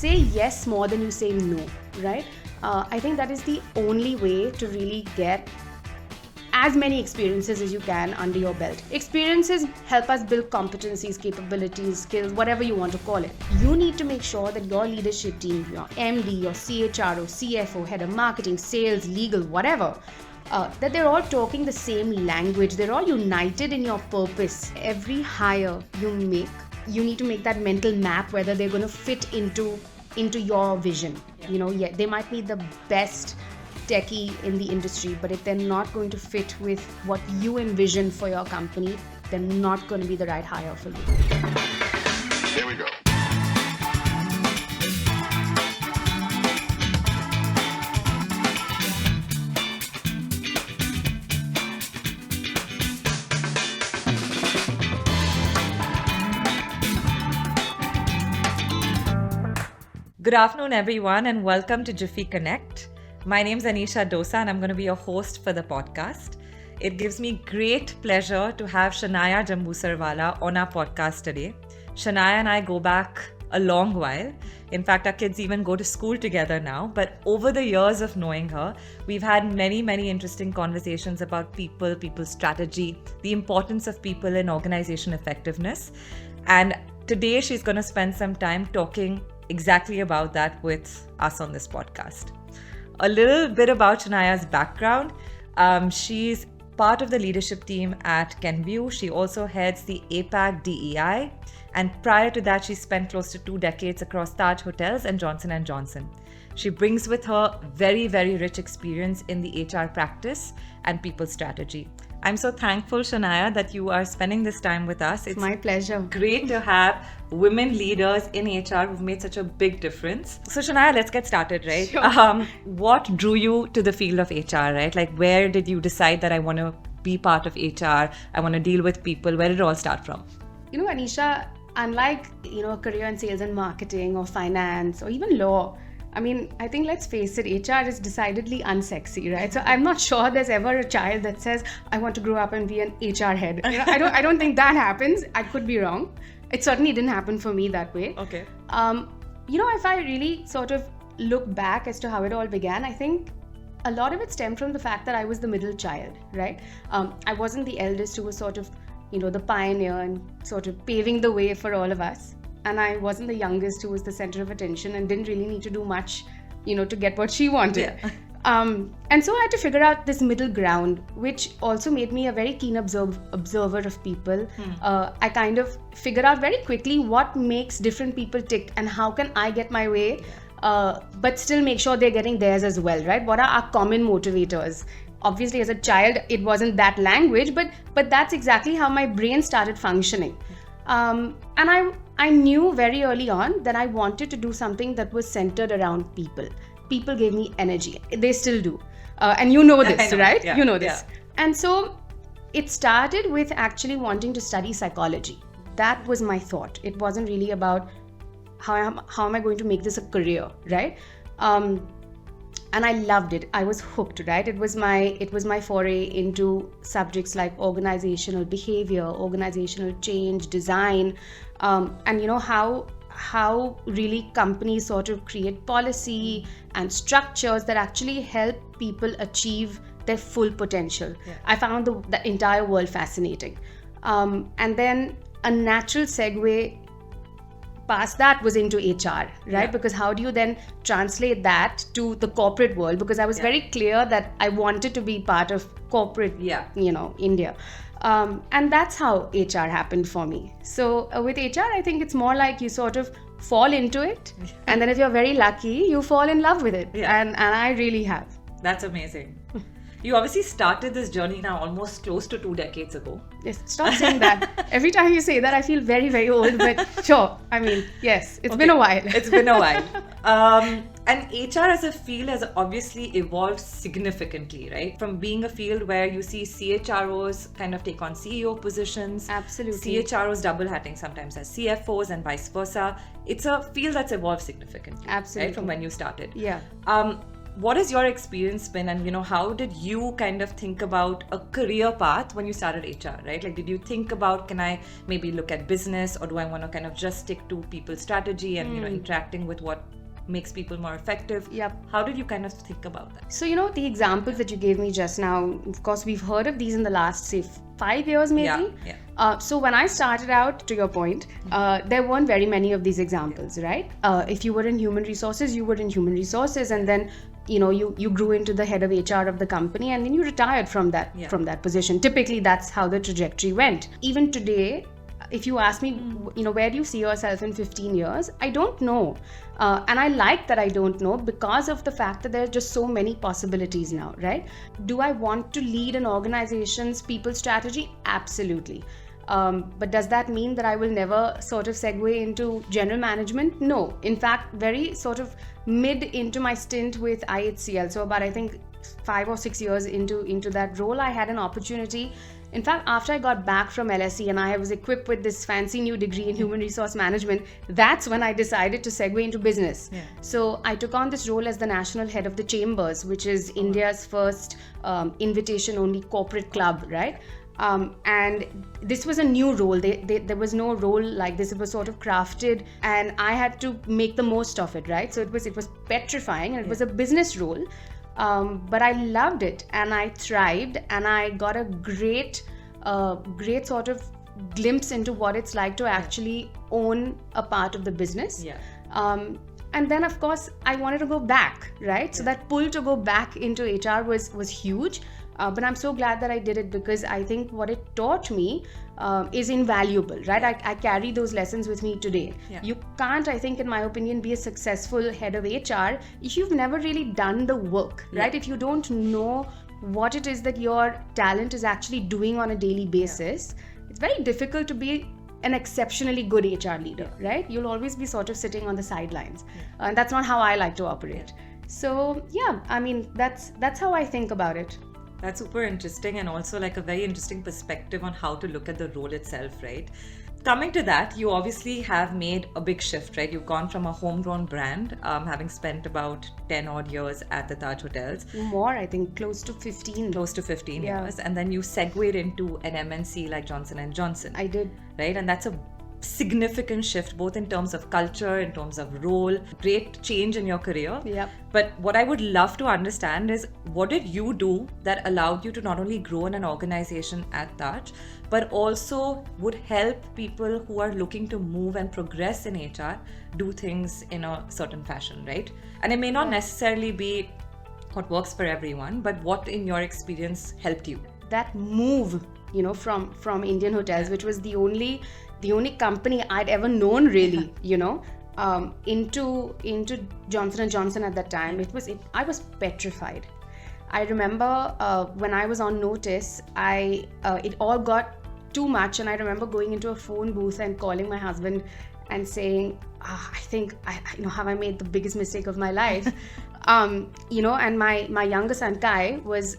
say yes more than you say no, right? I think that is the only way to really get as many experiences as you can under your belt. Experiences help us build competencies, capabilities, skills, whatever you want to call it. You need to make sure that your leadership team, your MD, your CHRO, CFO, head of marketing, sales, legal, whatever, that they're all talking the same language. They're all united in your purpose. Every hire you make, you need to make that mental map whether they're going to fit into your vision. They might be the best techie in the industry, but if they're not going to fit with what you envision for your company, they're not going to be the right hire for you. Here we go. Good afternoon, everyone, and welcome to Jify Connect. My name is Anisha Dosa, and I'm going to be your host for the podcast. It gives me great pleasure to have Shenaya Jambusarwala on our podcast today. Shenaya and I go back a long while. In fact, our kids even go to school together now. But over the years of knowing her, we've had many, many interesting conversations about people, people's strategy, the importance of people in organization effectiveness. And today she's going to spend some time talking exactly about that with us on this podcast. A little bit about Shenaya's background. She's part of the leadership team at Kenvue. She also heads the APAC DEI. And prior to that, she spent close to 2 decades across Taj Hotels and Johnson & Johnson. She brings with her very, very rich experience in the HR practice and people strategy. I'm so thankful, Shenaya, that you are spending this time with us. It's my pleasure. Great to have women leaders in HR who've made such a big difference. So Shenaya, let's get started, right? Sure. What drew you to the field of HR, right? Like, where did you decide that I want to be part of HR? I want to deal with people. Where did it all start from? Anisha, unlike, a career in sales and marketing or finance or even law, I think, let's face it, HR is decidedly unsexy, right? So I'm not sure there's ever a child that says, I want to grow up and be an HR head. I don't think that happens. I could be wrong. It certainly didn't happen for me that way. Okay. If I really sort of look back as to how it all began, I think a lot of it stemmed from the fact that I was the middle child, right? I wasn't the eldest who was sort of, the pioneer and sort of paving the way for all of us. And I wasn't the youngest who was the center of attention and didn't really need to do much, to get what she wanted. Yeah. And so I had to figure out this middle ground, which also made me a very keen observer of people. I kind of figured out very quickly what makes different people tick and how can I get my way, but still make sure they're getting theirs as well, right? What are our common motivators? Obviously, as a child, it wasn't that language, but that's exactly how my brain started functioning. And I knew very early on that I wanted to do something that was centered around people. People gave me energy. They still do. And you know this, right? Yeah. You know this. Yeah. And so it started with actually wanting to study psychology. That was my thought. It wasn't really about how am I going to make this a career, right? And I loved it. I was hooked, right? It was my foray into subjects like organizational behavior, organizational change, design, and how really companies sort of create policy and structures that actually help people achieve their full potential. Yeah. I found the entire world fascinating. And then a natural segue past that was into HR, right? Yeah. Because how do you then translate that to the corporate world? Because I was very clear that I wanted to be part of corporate, India. And that's how HR happened for me. So with HR, I think it's more like you sort of fall into it. And then if you're very lucky, you fall in love with it. Yeah. And I really have. That's amazing. You obviously started this journey now almost close to 2 decades ago. Yes, stop saying that. Every time you say that, I feel very, very old. But sure, yes, it's been a while. It's been a while. And HR as a field has obviously evolved significantly, right? From being a field where you see CHROs kind of take on CEO positions. Absolutely. CHROs double hatting sometimes as CFOs and vice versa. It's a field that's evolved significantly. Absolutely. Right, from when you started. Yeah. What has your experience been, and how did you kind of think about a career path when you started HR, right? Like, did you think about, can I maybe look at business, or do I want to kind of just stick to people strategy and interacting with what makes people more effective? Yep. How did you kind of think about that? So, the examples that you gave me just now, of course, we've heard of these in the last, say, 5 years maybe. Yeah. So when I started out, to your point, there weren't very many of these examples, right? If you were in human resources, you were in human resources, and then you grew into the head of HR of the company, and then you retired from that position. Typically, that's how the trajectory went. Even today, if you ask me, where do you see yourself in 15 years? I don't know. And I like that I don't know, because of the fact that there are just so many possibilities now, right? Do I want to lead an organization's people strategy? Absolutely. But does that mean that I will never sort of segue into general management? No. In fact, very sort of mid into my stint with IHCL, so about I think 5 or 6 years into that role, I had an opportunity. In fact, after I got back from LSE and I was equipped with this fancy new degree in human resource management, that's when I decided to segue into business. Yeah. So I took on this role as the national head of the Chambers, which is India's first invitation-only corporate club, right? And this was a new role. There was no role like this. It was sort of crafted, and I had to make the most of it, right? So it was petrifying, and it was a business role. But I loved it, and I thrived, and I got a great sort of glimpse into what it's like to actually own a part of the business. Yeah. And then, of course, I wanted to go back, right? So that pull to go back into HR was huge. But I'm so glad that I did it, because I think what it taught me is invaluable, right? I carry those lessons with me today. Yeah. You can't, I think, in my opinion, be a successful head of HR if you've never really done the work, right? Yeah. If you don't know what it is that your talent is actually doing on a daily basis, it's very difficult to be an exceptionally good HR leader, right? You'll always be sort of sitting on the sidelines. And that's not how I like to operate. So yeah, I mean, that's how I think about it. That's super interesting, and also like a very interesting perspective on how to look at the role itself, right? Coming to that, you obviously have made a big shift, right? You've gone from a homegrown brand, having spent about 10 odd years at the Taj Hotels. More, I think, close to 15. Close to 15 Yeah. years. And then you segued into an MNC like Johnson & Johnson. I did. Right? And that's a significant shift, both in terms of culture, in terms of role, great change in your career. Yep. But what I would love to understand is, what did you do that allowed you to not only grow in an organization at Taj, but also would help people who are looking to move and progress in HR do things in a certain fashion, right? And it may not necessarily be what works for everyone, but what in your experience helped you? That move, from Indian Hotels, which was the only company I'd ever known, really, into Johnson & Johnson at that time. I was petrified. I remember when I was on notice, it all got too much, and I remember going into a phone booth and calling my husband and saying, I think have I made the biggest mistake of my life? And my younger son Kai was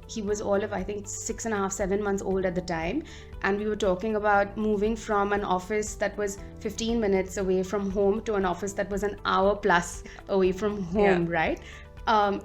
he was all of, I think, 6.5, 7 months old at the time, and we were talking about moving from an office that was 15 minutes away from home to an office that was an hour plus away from home, right?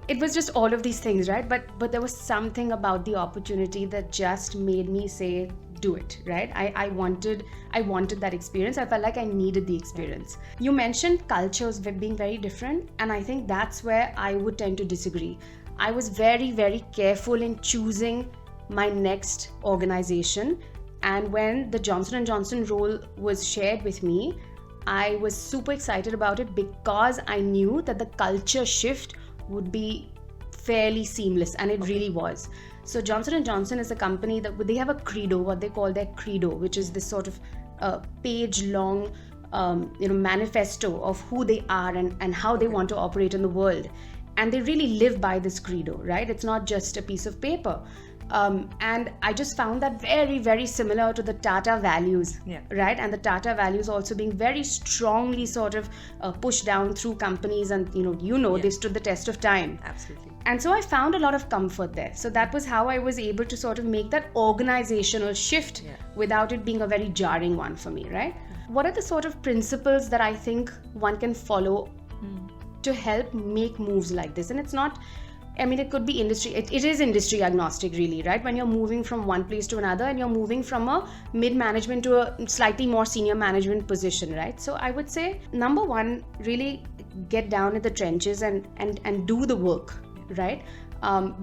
It was just all of these things, right? But there was something about the opportunity that just made me say, do it, right? I wanted that experience. I felt like I needed the experience. You mentioned cultures being very different, and I think that's where I would tend to disagree. I was very, very careful in choosing my next organization, and when the Johnson & Johnson role was shared with me, I was super excited about it, because I knew that the culture shift would be fairly seamless, and it really was. So Johnson & Johnson is a company that they have a credo, what they call their credo, which is this sort of page-long manifesto of who they are and how they want to operate in the world. And they really live by this credo, right? It's not just a piece of paper. And I just found that very, very similar to the Tata values, right? And the Tata values also being very strongly sort of pushed down through companies, and they stood the test of time. Absolutely. And so I found a lot of comfort there. So that was how I was able to sort of make that organizational shift without it being a very jarring one for me, right? What are the sort of principles that I think one can follow to help make moves like this. And it's not, I mean, it could be industry, it is industry agnostic really, right? When you're moving from one place to another and you're moving from a mid-management to a slightly more senior management position, right? So I would say, number one, really get down in the trenches and do the work, right?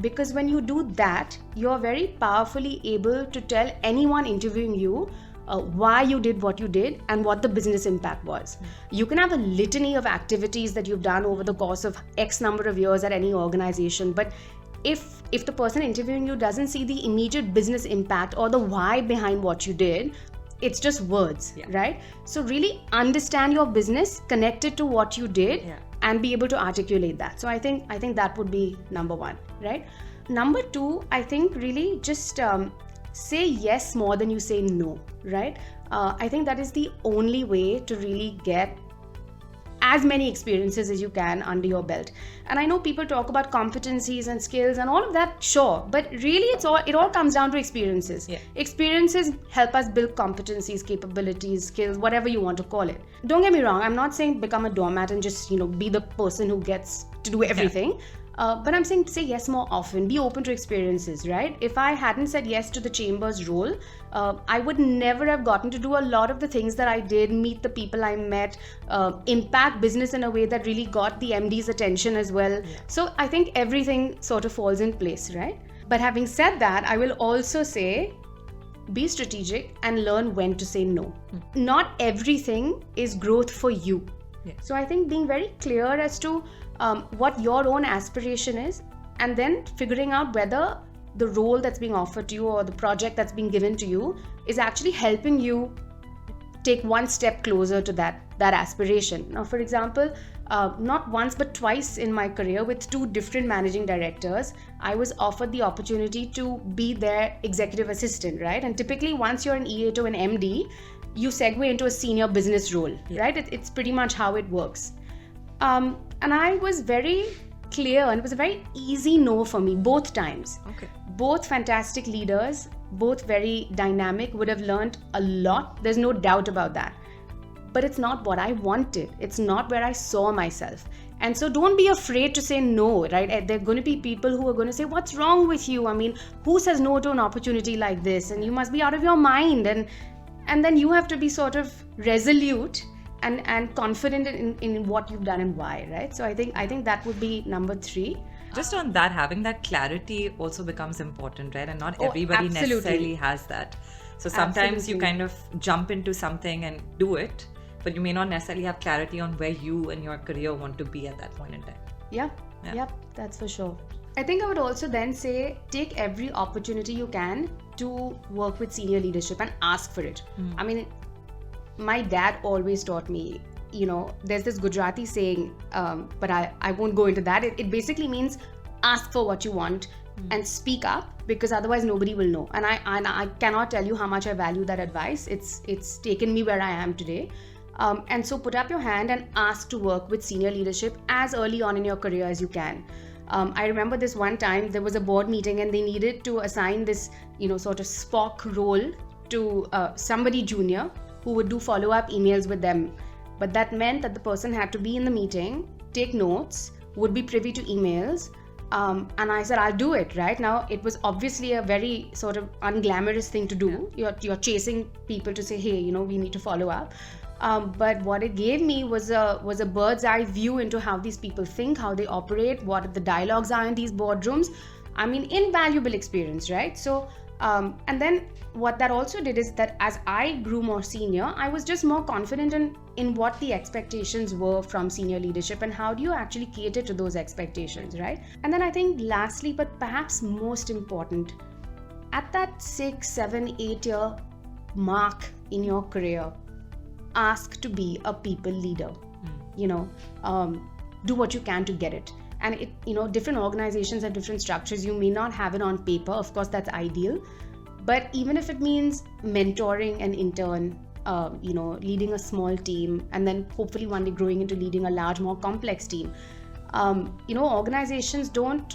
Because when you do that, you're very powerfully able to tell anyone interviewing you why you did what you did and what the business impact was. You can have a litany of activities that you've done over the course of X number of years at any organization, but if the person interviewing you doesn't see the immediate business impact or the why behind what you did, it's just words, right? So really understand your business, connect it to what you did, and be able to articulate that. So I think that would be number one, right? Number two, I think really just say yes more than you say no, right? I think that is the only way to really get as many experiences as you can under your belt. And I know people talk about competencies and skills and all of that, sure, but really it all comes down to experiences. Experiences help us build competencies, capabilities, skills, whatever you want to call it. Don't get me wrong, I'm not saying become a doormat and just be the person who gets to do everything. But I'm saying say yes more often, be open to experiences, right? If I hadn't said yes to the Chambers role, I would never have gotten to do a lot of the things that I did, meet the people I met, impact business in a way that really got the MD's attention as well. So I think everything sort of falls in place, right? But having said that, I will also say, be strategic and learn when to say no. Not everything is growth for you. So I think being very clear as to what your own aspiration is, and then figuring out whether the role that's being offered to you or the project that's being given to you is actually helping you take one step closer to that aspiration. Now, for example, not once but twice in my career with two different managing directors, I was offered the opportunity to be their executive assistant, right? And typically once you're an EA to an MD, you segue into a senior business role, right? It's pretty much how it works. And I was very clear, and it was a very easy no for me both times. Both fantastic leaders, both very dynamic, would have learned a lot. There's no doubt about that. But it's not what I wanted. It's not where I saw myself. And so don't be afraid to say no, right? There are going to be people who are going to say, what's wrong with you? I mean, who says no to an opportunity like this? And you must be out of your mind. And then you have to be sort of resolute and confident in what you've done and why, right? So I think that would be number three. Just on that, having that clarity also becomes important, right? And not everybody necessarily has that. So sometimes you kind of jump into something and do it, but you may not necessarily have clarity on where you and your career want to be at that point in time. Yep, that's for sure. I think I would also then say, take every opportunity you can to work with senior leadership and ask for it. I mean, my dad always taught me, there's this Gujarati saying, but I won't go into that. It basically means ask for what you want and speak up, because otherwise nobody will know. And I cannot tell you how much I value that advice. It's taken me where I am today. And so put up your hand and ask to work with senior leadership as early on in your career as you can. I remember this one time there was a board meeting and they needed to assign this, sort of Spock role to somebody junior who would do follow-up emails with them. But that meant that the person had to be in the meeting, take notes, would be privy to emails. And I said, I'll do it, right? Now, it was obviously a very sort of unglamorous thing to do. You're chasing people to say, hey, we need to follow up. But what it gave me was a bird's eye view into how these people think, how they operate, what the dialogues are in these boardrooms. I mean, invaluable experience, right? So, and then what that also did is that as I grew more senior, I was just more confident in what the expectations were from senior leadership and how do you actually cater to those expectations, right? And then I think lastly, but perhaps most important, at that 6, 7, 8 year mark in your career, ask to be a people leader. Do what you can to get it. And it, different organizations have different structures. You may not have it on paper. Of course, that's ideal. But even if it means mentoring an intern, leading a small team, and then hopefully one day growing into leading a large, more complex team, organizations don't,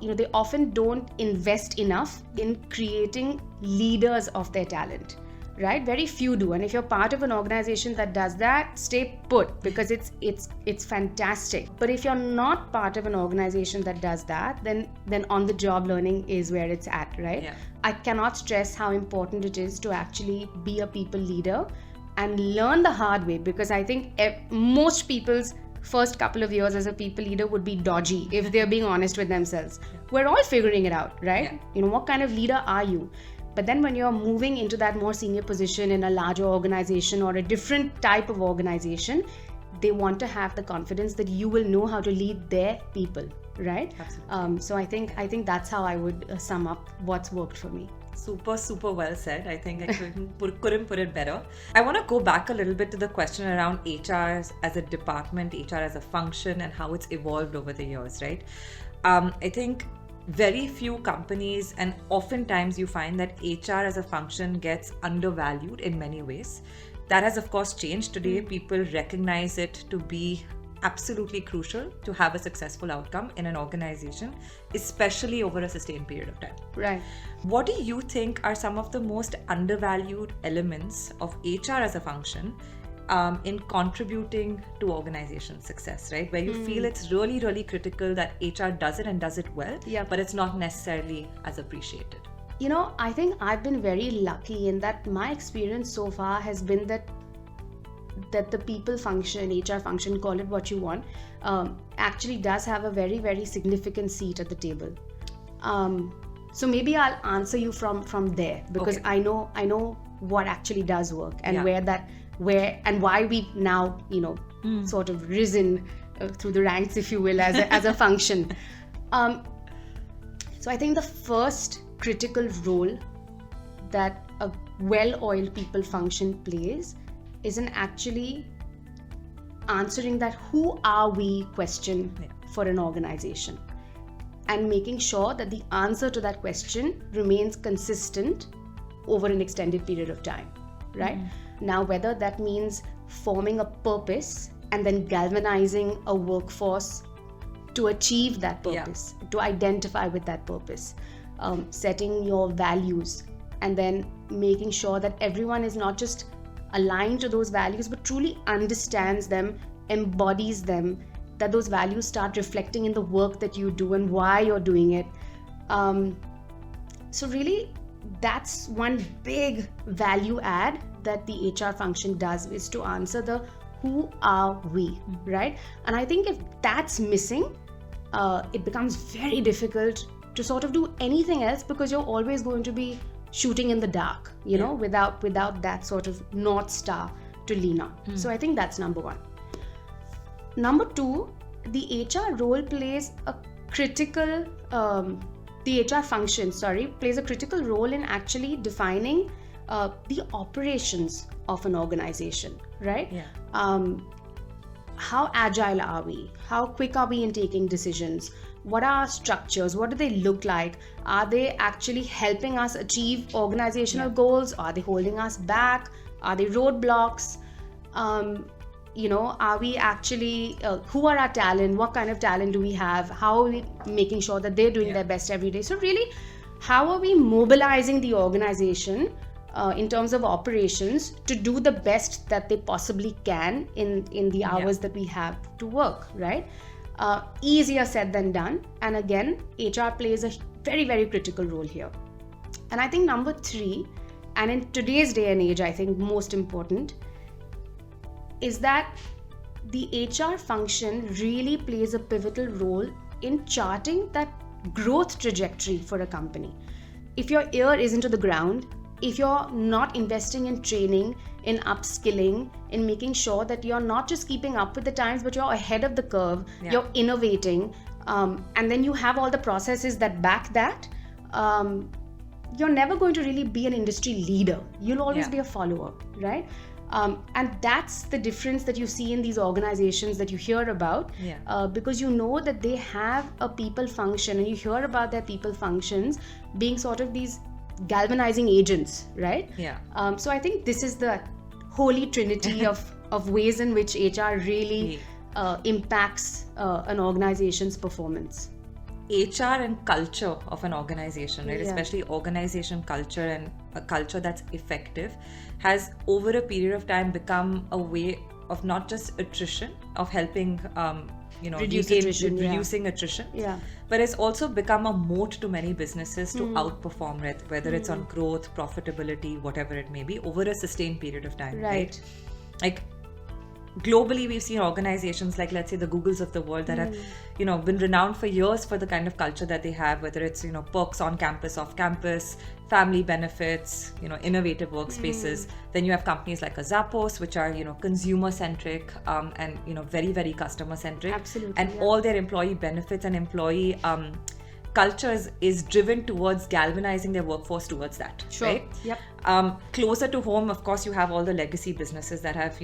they often don't invest enough in creating leaders of their talent. right? Very few do. And if you're part of an organization that does that, stay put, because it's fantastic. But if you're not part of an organization that does that, then on the job learning is where it's at, right? Yeah. I cannot stress how important it is to actually be a people leader and learn the hard way, because I think most people's first couple of years as a people leader would be dodgy if they're being honest with themselves. We're all figuring it out, right? What kind of leader are you? But then when you're moving into that more senior position in a larger organization or a different type of organization, they want to have the confidence that you will know how to lead their people, right? So I think that's how I would sum up what's worked for me. Super well said. I think I couldn't put it better. I want to go back a little bit to the question around HR as a department, HR as a function, and how it's evolved over the years, right? I think very few companies, and oftentimes you find that HR as a function gets undervalued in many ways. That has of course changed. Today people recognize it to be absolutely crucial to have a successful outcome in an organization, especially over a sustained period of time. Right. What do you think are some of the most undervalued elements of HR as a function in contributing to organization success, right? Where you feel it's really critical that HR does it and does it well, but it's not necessarily as appreciated. I think I've been very lucky in that my experience so far has been that the people function, HR function, call it what you want, actually does have a very significant seat at the table. So maybe I'll answer you from there, because I know what actually does work and where and why we've now sort of risen through the ranks, if you will, as a function. So I think the first critical role that a well-oiled people function plays is in actually answering that who are we question for an organization, and making sure that the answer to that question remains consistent over an extended period of time, right? Now, whether that means forming a purpose and then galvanizing a workforce to achieve that purpose, to identify with that purpose, setting your values, and then making sure that everyone is not just aligned to those values but truly understands them, embodies them, that those values start reflecting in the work that you do and why you're doing it. So really, that's one big value add that the HR function does, is to answer the who are we, right? And I think if that's missing, it becomes very difficult to sort of do anything else, because you're always going to be shooting in the dark, without that sort of North Star to lean on. So I think that's number one. Number two, the HR role plays a critical, the HR function, plays a critical role in actually defining the operations of an organization, right? How agile are we? How quick are we in taking decisions? What are our structures? What do they look like? Are they actually helping us achieve organizational goals? Are they holding us back? Are they roadblocks? Are we actually, who are our talent? What kind of talent do we have? How are we making sure that they're doing their best every day? So really, how are we mobilizing the organization in terms of operations to do the best that they possibly can in the hours that we have to work, right? Easier said than done. And again, HR plays a very critical role here. And I think number three, and in today's day and age, I think most important, is that the HR function really plays a pivotal role in charting that growth trajectory for a company. If your ear isn't to the ground, if you're not investing in training, in upskilling, in making sure that you're not just keeping up with the times, but you're ahead of the curve, you're innovating, and then you have all the processes that back that, you're never going to really be an industry leader. You'll always be a follower, right? And that's the difference that you see in these organizations that you hear about, because you know that they have a people function, and you hear about their people functions being sort of these galvanizing agents, right? So I think this is the holy trinity of ways in which HR really impacts an organization's performance. HR and culture of an organization, right? Especially organization culture and a culture that's effective has over a period of time become a way of not just attrition, of helping reducing attrition, but it's also become a moat to many businesses to outperform it, whether it's on growth, profitability, whatever it may be, over a sustained period of time, right? Like globally, we've seen organizations like, let's say, the Googles of the world that have, been renowned for years for the kind of culture that they have, whether it's, perks on campus, off campus, family benefits, innovative workspaces. Then you have companies like a Zappos, which are, consumer centric and, very, very customer centric. Absolutely. And all their employee benefits and employee cultures is driven towards galvanizing their workforce towards that. Sure. Right? Yep. Closer to home, of course, you have all the legacy businesses that have,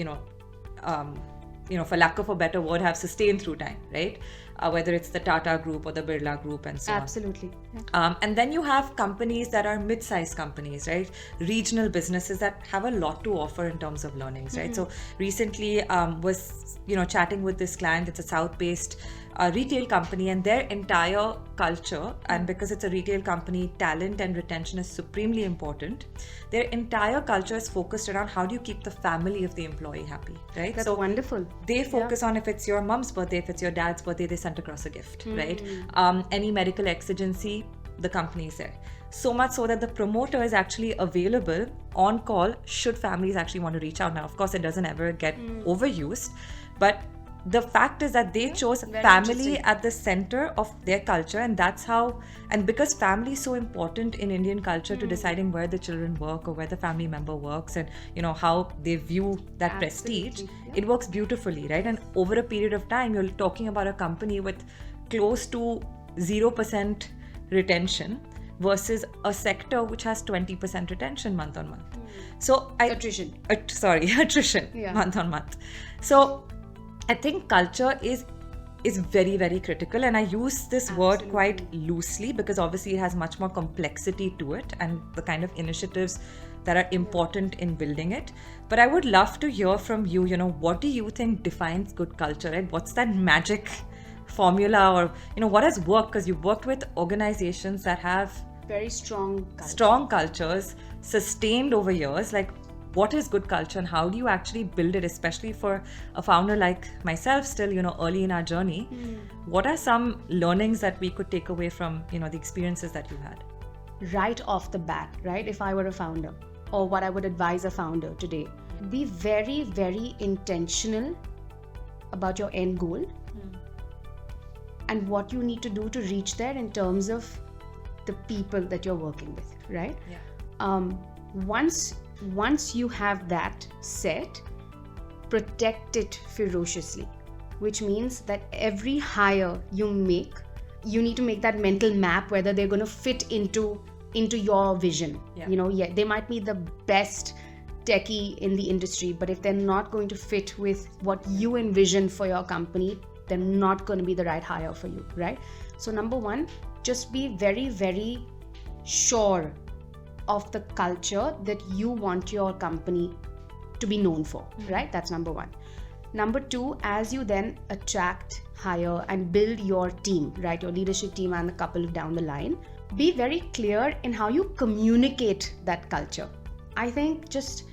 for lack of a better word, have sustained through time, right? Whether it's the Tata Group or the Birla Group and so Absolutely. on. Yeah. And then you have companies that are mid-sized companies, right? Regional businesses that have a lot to offer in terms of learnings, right? So recently was, chatting with this client. It's a South-based retail company, and their entire culture, and because it's a retail company, talent and retention is supremely important. Their entire culture is focused around how do you keep the family of the employee happy, right? That's wonderful. They focus on if it's your mom's birthday, if it's your dad's birthday, they sent across a gift, right? Any medical exigency, the company is there. So much so that the promoter is actually available on call should families actually want to reach out. Now, of course, it doesn't ever get overused, but the fact is that they chose family at the center of their culture, and that's how, and because family is so important in Indian culture to deciding where the children work or where the family member works, and how they view that prestige, it works beautifully, right? And over a period of time, you're talking about a company with close to 0% retention versus a sector which has 20% retention month on month. So Attrition month on month. So I think culture is very, very critical, and I use this word quite loosely because obviously it has much more complexity to it and the kind of initiatives that are important in building it. But I would love to hear from you, what do you think defines good culture, right? What's that magic formula, or what has worked? Because you've worked with organizations that have very strong cultures sustained over years. Like, what is good culture and how do you actually build it, especially for a founder like myself, still, early in our journey? What are some learnings that we could take away from, the experiences that you had? Right off the bat, right? If I were a founder, or what I would advise a founder today, be very, very intentional about your end goal and what you need to do to reach there in terms of the people that you're working with, right? Once you have that set, protect it ferociously, which means that every hire you make, you need to make that mental map whether they're going to fit into your vision. They might be the best techie in the industry, but if they're not going to fit with what you envision for your company, they're not going to be the right hire for you, right? So number one, just be very, very sure of the culture that you want your company to be known for, right? That's number one. Number two, as you then attract, hire, and build your team, right? Your leadership team and the couple down the line, be very clear in how you communicate that culture. I think just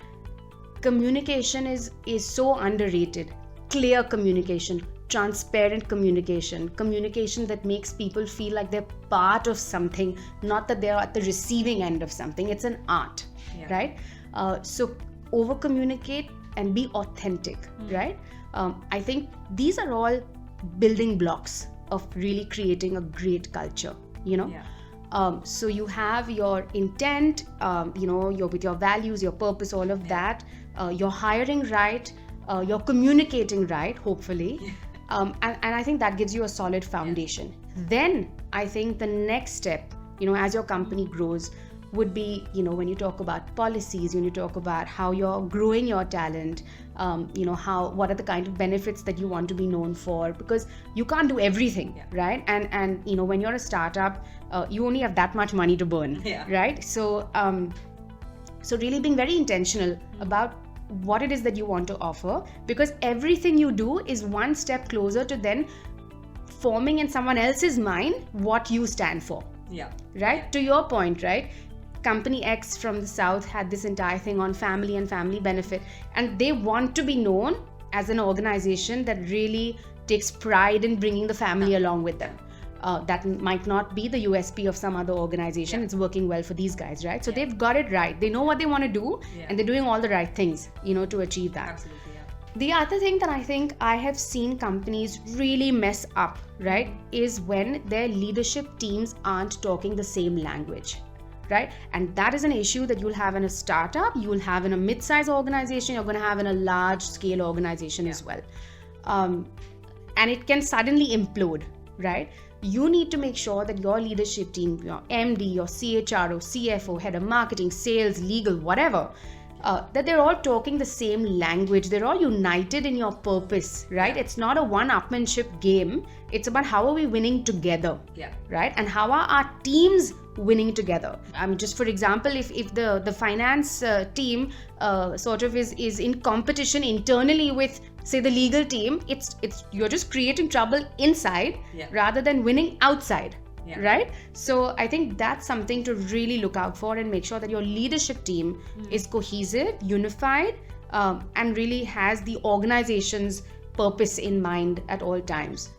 communication is so underrated. Clear communication, transparent communication that makes people feel like they're part of something, not that they're at the receiving end of something. It's an art, right? So over communicate and be authentic, right? I think these are all building blocks of really creating a great culture, so you have your intent, you're with your values, your purpose, all of that. You're hiring right, you're communicating right, hopefully. And I think that gives you a solid foundation. Then I think the next step, as your company grows, would be, when you talk about policies, when you talk about how you're growing your talent, what are the kind of benefits that you want to be known for, because you can't do everything, right? And when you're a startup, you only have that much money to burn, right? So really being very intentional about what it is that you want to offer, because everything you do is one step closer to then forming in someone else's mind what you stand for. Right? To your point, right? company X from the south had this entire thing on family and family benefit, and they want to be known as an organization that really takes pride in bringing the family along with them. That might not be the USP of some other organization. It's working well for these guys, right? So they've got it right. They know what they want to do, and they're doing all the right things, to achieve that. Absolutely, yeah. The other thing that I think I have seen companies really mess up, right, is when their leadership teams aren't talking the same language, right? And that is an issue that you'll have in a startup, you will have in a mid-size organization, you're going to have in a large-scale organization as well. And it can suddenly implode, right? You need to make sure that your leadership team, your MD, your CHRO, CFO, head of marketing, sales, legal, whatever, that they're all talking the same language. They're all united in your purpose, right? It's not a one-upmanship game. It's about how are we winning together, right? And how are our teams winning together? I mean, just for example, if the finance team sort of is in competition internally with, say, the legal team, it's you're just creating trouble inside rather than winning outside. Right? So I think that's something to really look out for and make sure that your leadership team is cohesive, unified, and really has the organization's purpose in mind at all times.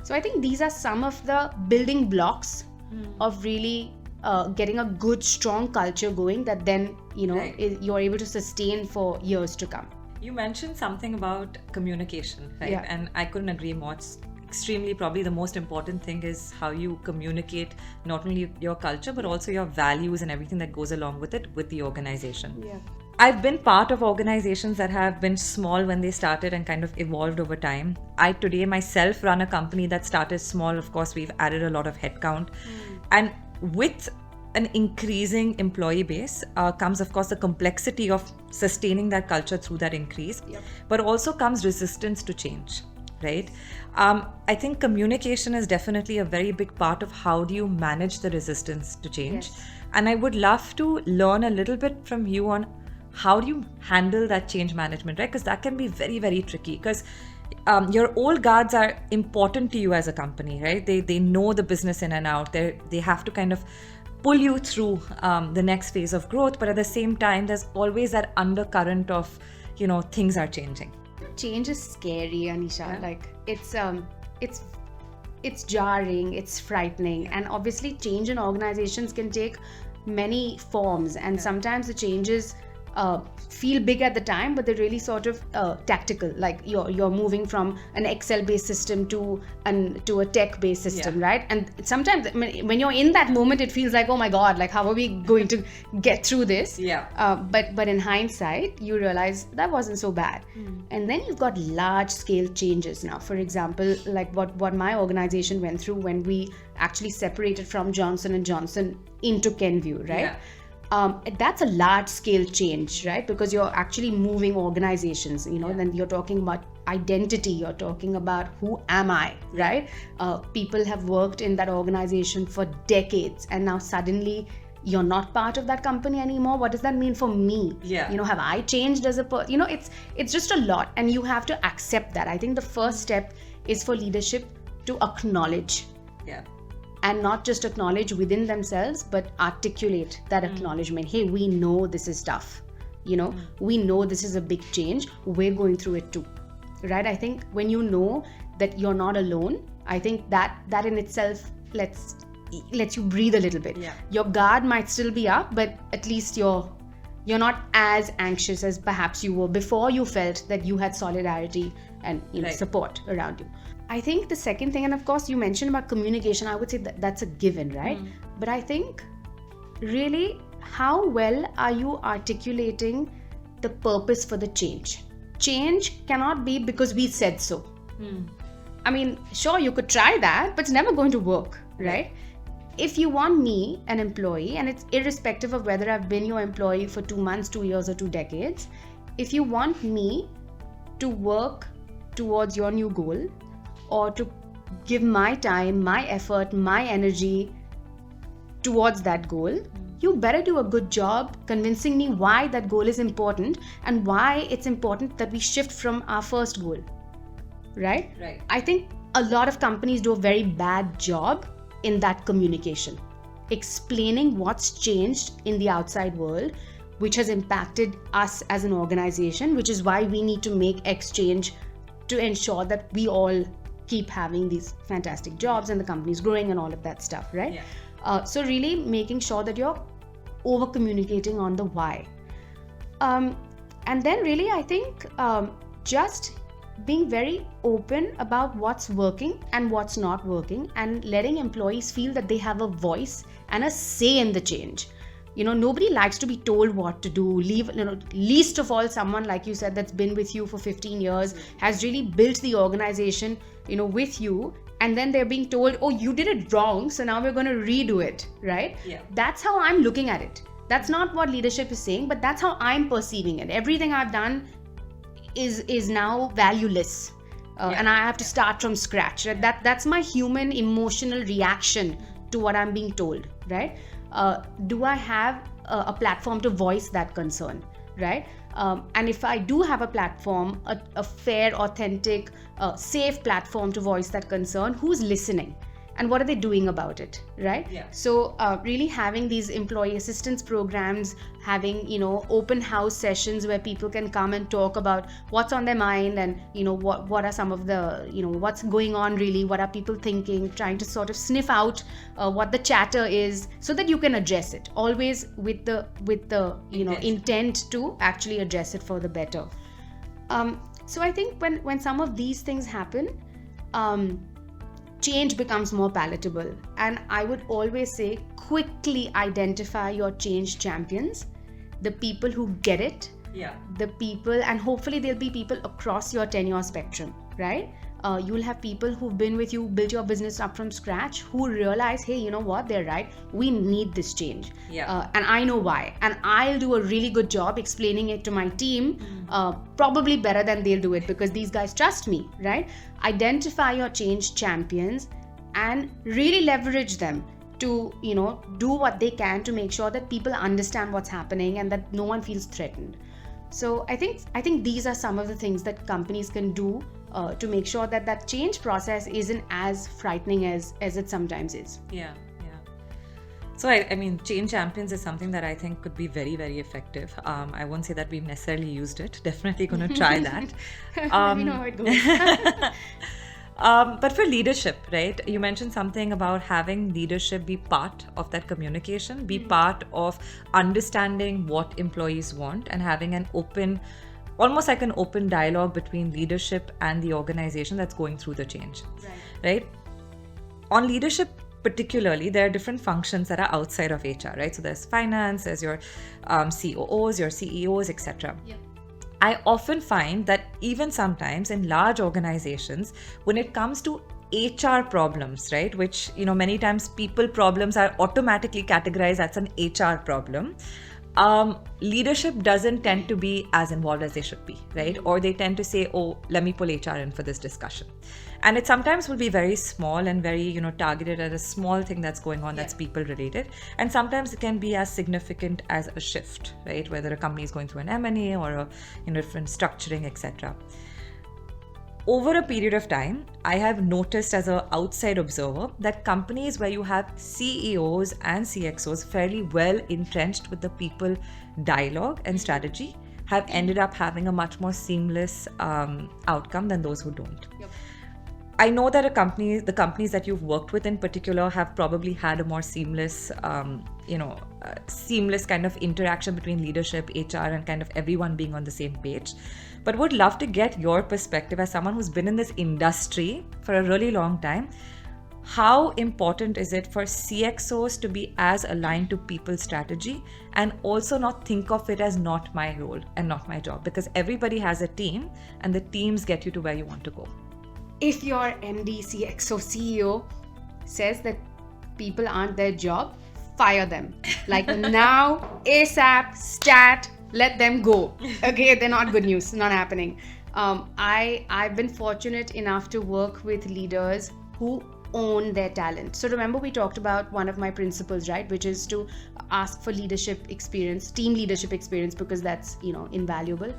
So I think these are some of the building blocks of really getting a good, strong culture going that then, you're able to sustain for years to come. You mentioned something about communication, right? And I couldn't agree more. It's extremely, probably the most important thing is how you communicate not only your culture but also your values and everything that goes along with it with the organization. I've been part of organizations that have been small when they started and kind of evolved over time. I today myself run a company that started small. Of course, we've added a lot of headcount. And with an increasing employee base comes, of course, the complexity of sustaining that culture through that increase, but also comes resistance to change. Right? I think communication is definitely a very big part of how do you manage the resistance to change. And I would love to learn a little bit from you on how do you handle that change management, right? Because that can be very, very tricky because your old guards are important to you as a company, right? They know the business in and out. They have to kind of pull you through the next phase of growth. But at the same time, there's always that undercurrent of, things are changing. Change is scary, Anisha. Like it's jarring, it's frightening, and obviously change in organizations can take many forms, and sometimes the changes feel big at the time, but they're really sort of tactical. Like you're moving from an Excel-based system to a tech-based system, right? And sometimes when you're in that moment, it feels like, oh my God, like how are we going to get through this? But in hindsight, you realize that wasn't so bad. And then you've got large-scale changes now. For example, like what my organization went through when we actually separated from Johnson & Johnson into Kenvue, right? That's a large scale change, right? Because you're actually moving organizations, then you're talking about identity, you're talking about who am I, right? People have worked in that organization for decades and now suddenly you're not part of that company anymore. What does that mean for me? Have I changed as a person? It's just a lot, and you have to accept that. I think the first step is for leadership to acknowledge. And not just acknowledge within themselves, but articulate that acknowledgement. Hey, we know this is tough. We know this is a big change. We're going through it too, right? I think when you know that you're not alone, I think that in itself lets you breathe a little bit. Your guard might still be up, but at least you're not as anxious as perhaps you were before you felt that you had solidarity and support around you. I think the second thing, and of course you mentioned about communication, I would say that's a given, right? But I think really how well are you articulating the purpose for the change? Change cannot be because we said so. I mean, sure, you could try that, but it's never going to work, right? If you want me, an employee, and it's irrespective of whether I've been your employee for 2 months, 2 years, or 2 decades, if you want me to work towards your new goal, or to give my time, my effort, my energy towards that goal, you better do a good job convincing me why that goal is important and why it's important that we shift from our first goal, right? I think a lot of companies do a very bad job in that communication, explaining what's changed in the outside world, which has impacted us as an organization, which is why we need to make X change to ensure that we all keep having these fantastic jobs and the company's growing and all of that stuff, right? So really making sure that you're over communicating on the why. And then really, I think just being very open about what's working and what's not working, and letting employees feel that they have a voice and a say in the change. Nobody likes to be told what to do. Least of all someone, like you said, that's been with you for 15 years, has really built the organization, with you, and then they're being told, oh, you did it wrong, so now we're going to redo it, right? That's how I'm looking at it. That's not what leadership is saying, but that's how I'm perceiving it. Everything I've done is now valueless, and I have to start from scratch. That's my human emotional reaction to what I'm being told, right? Do I have a platform to voice that concern, right? And if I do have a platform, a fair, authentic, safe platform to voice that concern, who's listening? And what are they doing about it, right? So really having these employee assistance programs, having open house sessions where people can come and talk about what's on their mind, and what are some of the what's going on really, what are people thinking, trying to sort of sniff out what the chatter is, so that you can address it, always with the intent to actually address it for the better. So I think when some of these things happen, change becomes more palatable. And I would always say, quickly identify your change champions, the people who get it, the people, and hopefully there'll be people across your tenure spectrum, right? You'll have people who've been with you, built your business up from scratch, who realize, hey, you know what, they're right, we need this change. And I know why. And I'll do a really good job explaining it to my team, probably better than they'll do it, because these guys trust me, right? Identify your change champions and really leverage them to, do what they can to make sure that people understand what's happening and that no one feels threatened. So I think these are some of the things that companies can do to make sure that change process isn't as frightening as it sometimes is. So I mean, change champions is something that I think could be very, very effective. I won't say that we've necessarily used it. Definitely going to try that. We know how it goes. But for leadership, right? You mentioned something about having leadership be part of that communication, be part of understanding what employees want, and having an open, almost like an open dialogue between leadership and the organization that's going through the change, right? On leadership particularly, there are different functions that are outside of HR, right? So there's finance, there's your COOs, your CEOs, etc. I often find that even sometimes in large organizations, when it comes to HR problems, right, which, many times people problems are automatically categorized as an HR problem, leadership doesn't tend to be as involved as they should be, right? Or they tend to say, oh, let me pull HR in for this discussion. And it sometimes will be very small and very, targeted at a small thing that's going on that's people related. And sometimes it can be as significant as a shift, right? Whether a company is going through an M&A or a different structuring, etc. Over a period of time, I have noticed as an outside observer that companies where you have CEOs and CXOs fairly well entrenched with the people dialogue and strategy have ended up having a much more seamless outcome than those who don't. I know that the companies that you've worked with in particular have probably had a more seamless, seamless kind of interaction between leadership, HR, and kind of everyone being on the same page. But would love to get your perspective as someone who's been in this industry for a really long time. How important is it for CXOs to be as aligned to people's strategy and also not think of it as not my role and not my job? Because everybody has a team and the teams get you to where you want to go. If your MD, CXO, CEO says that people aren't their job, fire them. Like now, ASAP, stat, let them go. Okay, they're not good news, not happening. I've been fortunate enough to work with leaders who own their talent. So remember we talked about one of my principles, right? Which is to ask for leadership experience, team leadership experience, because that's, invaluable.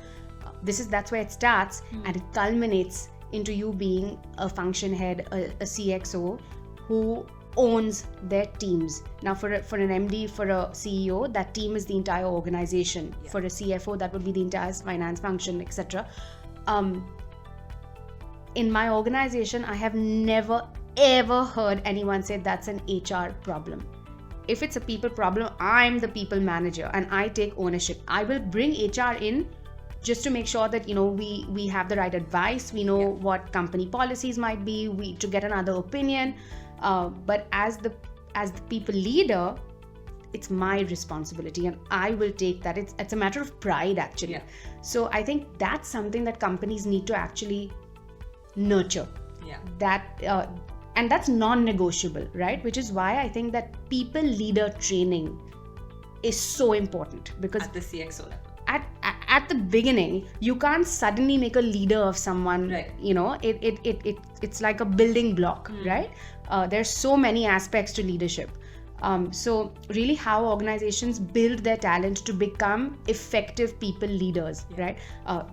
That's where it starts and it culminates into you being a function head, a CXO who owns their teams. Now for an MD, for a CEO, that team is the entire organization. For a CFO, that would be the entire finance function, etc. In my organization, I have never ever heard anyone say that's an HR problem. If it's a people problem, I'm the people manager and I take ownership. I will bring HR in just to make sure that we have the right advice, we know what company policies might be, to get another opinion. But as the people leader, it's my responsibility and I will take that. It's a matter of pride actually. So I think that's something that companies need to actually nurture. And that's non-negotiable, right? Which is why I think that people leader training is so important, because at the CXO level, at the beginning, you can't suddenly make a leader of someone. Right. It's like a building block, right? There's so many aspects to leadership. So really, how organizations build their talent to become effective people leaders, right?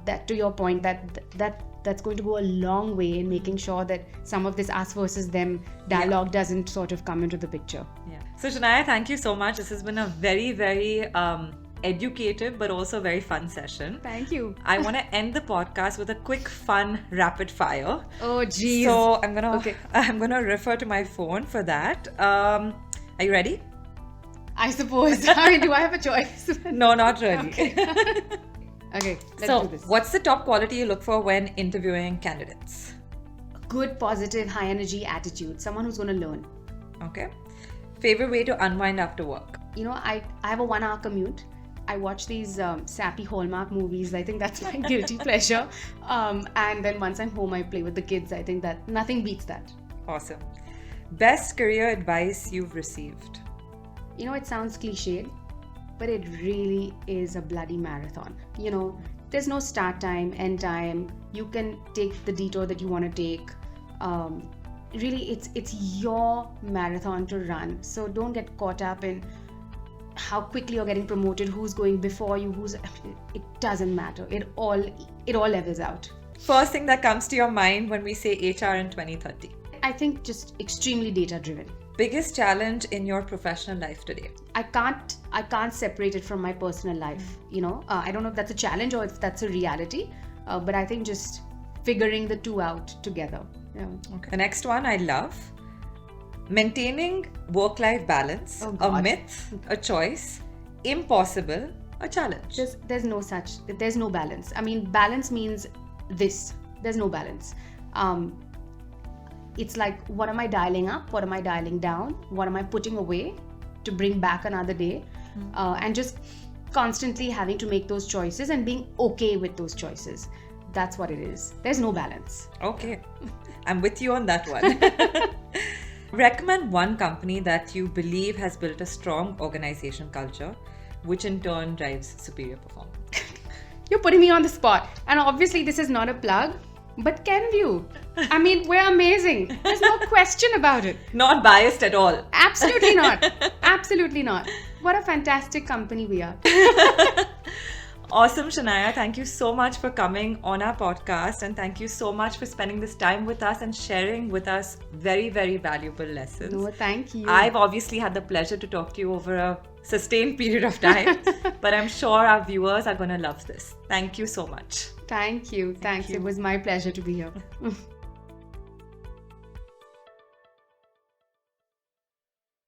That, to your point, that's going to go a long way in making sure that some of this us versus them dialogue doesn't sort of come into the picture. So Shenaya, thank you so much. This has been a very, very educative but also very fun session. Thank you. I want to end the podcast with a quick, fun, rapid fire. Oh, geez. So I'm gonna refer to my phone for that. Are you ready? I suppose. I mean, do I have a choice? No, not really. Okay, let's do this. What's the top quality you look for when interviewing candidates? Good, positive, high energy attitude. Someone who's going to learn. Okay. Favorite way to unwind after work? I have a 1 hour commute. I watch these sappy Hallmark movies. I think that's my guilty pleasure. And then once I'm home, I play with the kids. I think that nothing beats that. Awesome. Best career advice you've received? It sounds cliched, but it really is a bloody marathon. There's no start time, end time. You can take the detour that you want to take. Really, it's your marathon to run. So don't get caught up in how quickly you're getting promoted, who's going before you, it doesn't matter. It all levels out. First thing that comes to your mind when we say HR in 2030? I think just extremely data driven. Biggest challenge in your professional life today? I can't separate it from my personal life. I don't know if that's a challenge or if that's a reality, but I think just figuring the two out together. Okay. The next one I love. Maintaining work-life balance. A myth, a choice, impossible, a challenge. There's no balance. I mean, balance means this. There's no balance. It's like, what am I dialing up? What am I dialing down? What am I putting away to bring back another day? And just constantly having to make those choices and being okay with those choices. That's what it is. There's no balance. Okay. I'm with you on that one. Recommend one company that you believe has built a strong organization culture, which in turn drives superior performance. You're putting me on the spot. And obviously this is not a plug, but Kenvue. I mean, we're amazing. There's no question about it. Not biased at all. Absolutely not. Absolutely not. What a fantastic company we are. Awesome, Shenaya. Thank you so much for coming on our podcast, and thank you so much for spending this time with us and sharing with us very, very valuable lessons. No, thank you. I've obviously had the pleasure to talk to you over a sustained period of time, but I'm sure our viewers are going to love this. Thank you so much. Thank you. Thanks. It was my pleasure to be here.